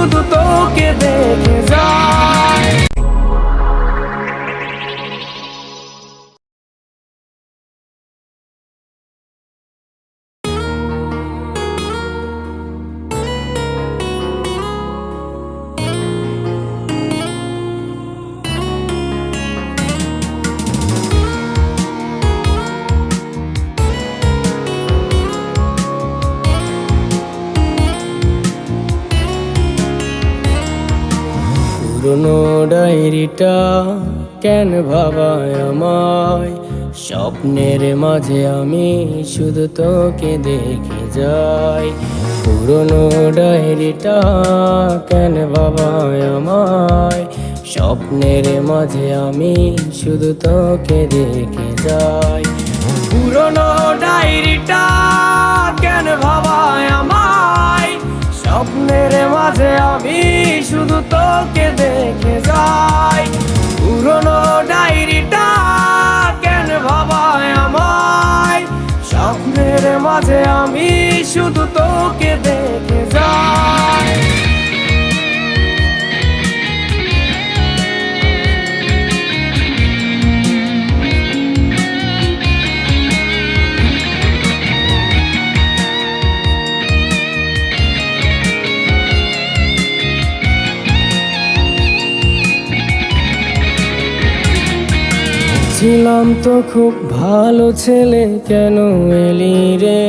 শুধু তোকে দেখে যাই। পুরনো ডায়েরিটা কেন ভাবায় আমায়, স্বপ্নের মাঝে আমি শুধু তোকে দেখে যাই। পুরনো ডায়েরিটা কেন ভাবায় আমায়, স্বপ্নের মাঝে আমি শুধু তোকে দেখে যাই। পুরনো ডায়েরিটা কেন ভাবায় আমায়, স্বপ্নের মাঝে আমি শুধু তোকে দেখে যাই। পুরনো ডায়েরিটা কেন ভাবায় আমায়, স্বপ্নের মাঝে আমি শুধু তোকে দেখে যাই। ছিলাম তো খুব ভালো ছেলে, কেন এলি রে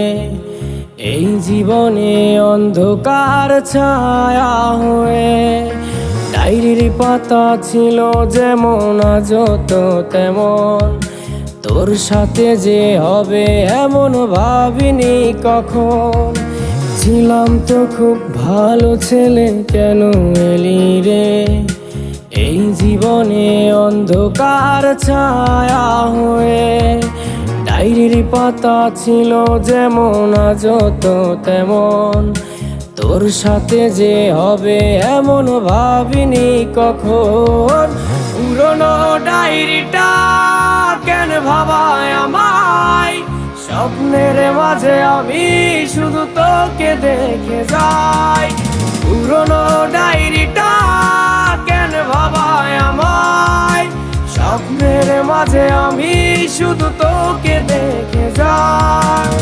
এই জীবনে অন্ধকার ছায়া হয়ে। ডায়েরির পাতা ছিল যেমন আজও তো তেমন, তোর সাথে যে হবে এমন ভাবিনি কখন। ছিলাম তো খুব ভালো ছেলে, কেন এলি রে এই জীবনে অন্ধকার ছায়া হয়ে। ডায়েরির পাতা ছিল যেমন আজও তো তেমন, তোর সাথে যে হবে এমন ভাবিনি কখন। পুরনো ডায়েরিটা কেন ভাবায় আমায়, স্বপ্নের মাঝে আমি শুধু তোকে দেখে যাই। পুরনো ডায়েরিটা কেন ভাবায় আমায়, স্বপ্নের মাঝে আমি শুধু তোকে দেখে যাই।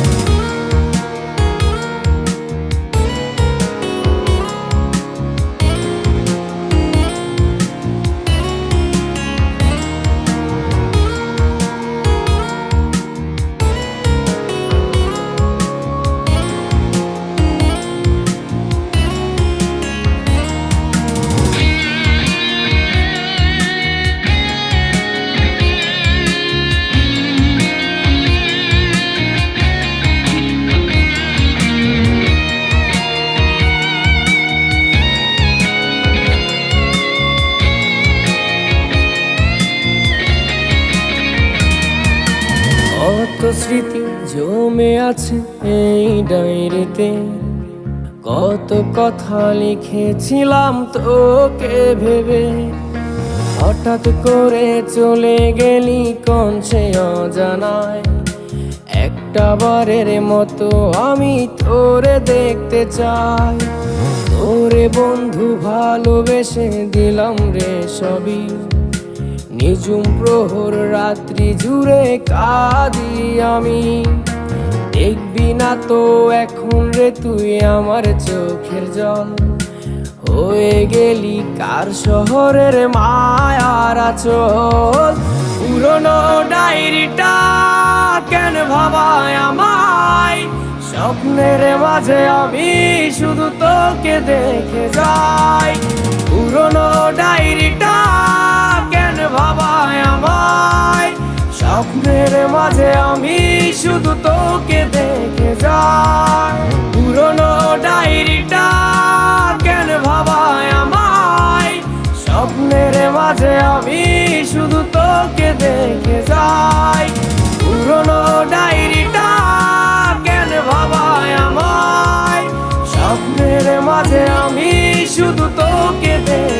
কত স্মৃতি জমে আছে এই ডায়েরিতে, কত কথা লিখেছিলাম তোকে ভেবে। হঠাৎ করে চলে গেলি কোন সে অজানায়, একটা বারের মতো আমি তোরে দেখতে চাই। তোরে বন্ধু ভালোবেসে দিলাম রে সবই, নিঝুম প্রহর রাত্রি জুড়ে কাঁদি আমি। দেখবি না তো এখন রে তুই আমার চোখের জল, হয়ে গেলি কার শহরের মায়ার আঁচল। পুরনো ডায়েরিটা কেন ভাবায় আমায়, স্বপ্নের মাঝে আমি শুধু তোকে দেখে যাই। পুরনো ডায়েরিটা কেন ভাবায় আমায়, স্বপ্নের মাঝে আমি শুধু তোকে দেখে যাই। পুরনো ডায়েরিটা কেন ভাবায় আমায়, স্বপ্নের মাঝে আমি শুধু তোকে দেখে যাই। পুরনো ডায়েরিটা কেন ভাবায় আমায়, স্বপ্নের মাঝে আমি শুধু তোকে দেখে